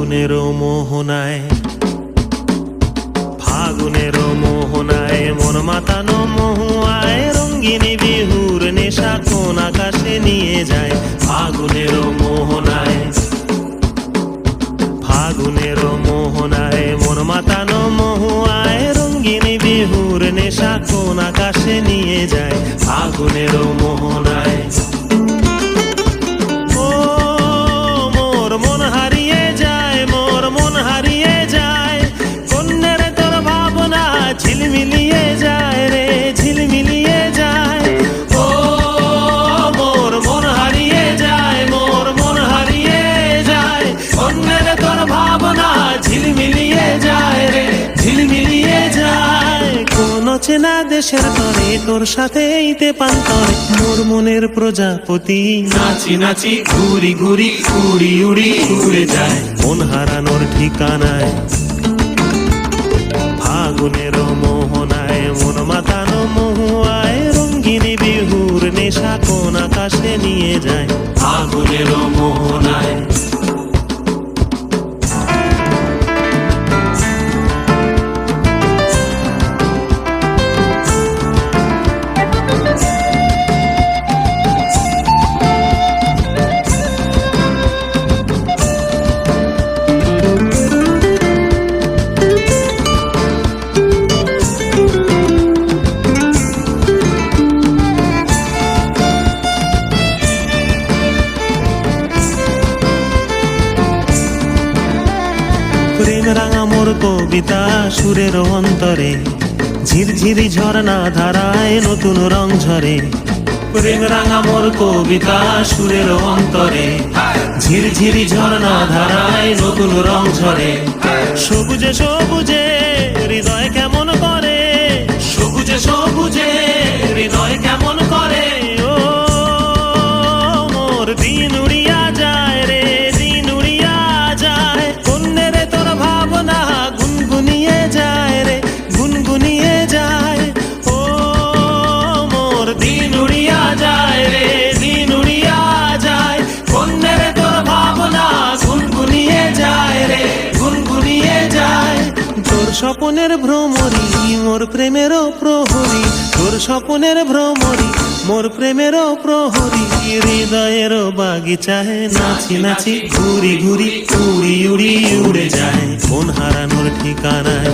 ফাগুনেরও মোহনায়, ফাগুনেরও মোহনায় মন মাতানো মহুয়ায় রঙ্গিনী বিহুর নেশা কোন আকাশে নিয়ে যায়। ফাগুনেরও মোহনায়, ফাগুনেরও মোহনায় মন মাতানো মহুয়ায় রঙ্গিনী বিহুর নেশা কোন আকাশে নিয়ে যায়। ফাগুনেরও মোহনায় মন হারিয়ে যায়, মোর মন হারিয়ে যায়, কন্যের তোর ভাবনা ঝিলমিলিয়ে যায় রে, ঝিলমিলিয়ে যায়। ও মোর মন হারিয়ে যায়, মোর মন হারিয়ে যায়, কন্যের তোর ভাবনা ঝিলমিলিয়ে যায় রে, ঝিলমিলিয়ে যায়। কোন চেনা দেশের তরে তোর সাথে এইতে পান্তরে মোর মনের প্রজাপতি নাচি নাচি ঘুরি ঘুরি উড়ি উড়ি উড়ে যায় মন হারানোর ঠিকানায়। ফাগুনেরও মোহনায় মন মাতানো মহুয়ায় রঙ্গিনী বিহুর নেশা কোন আকাশে নিয়ে যায়। ফাগুনেরও মোহনায় প্রেম রাঙা মোর কবিতা সুরের অন্তরে ঝিরঝিরি ঝর্ণা ধারায় নতুন রং ঝরে। প্রেম রাঙা মোর কবিতা সুরের অন্তরে ঝিরঝিরি ঝর্ণা ধারায় নতুন রং ঝরে। সবুজে সবুজে হৃদয় কেমন করে, সবুজে সবুজে হৃদয় কেমন করে। ও মোর দিন উড়িয়া যায় রে, দিন উড়িয়া যায়, কন্যের তোর ভাবনা গুনগুনিয়ে যায় রে, গুনগুনিয়ে যায়। ও মোর দিন উড়িয়া যায় রে, দিন উড়িয়া যায়, কন্যের তোর ভাবনা গুনগুনিয়ে যায় রে, গুনগুনিয়ে যায়। তোর স্বপনের ভ্রমরি মোর প্রেমেরও প্রহরী, তোর স্বপনের ভ্রমরি মোর প্রেমেরও প্রহরী। হৃদয়েরও বাগিচায় নাচি নাচি ঘুরি ঘুরি উড়ি উড়ি উড়ে যায় মন হারানোর ঠিকানায়।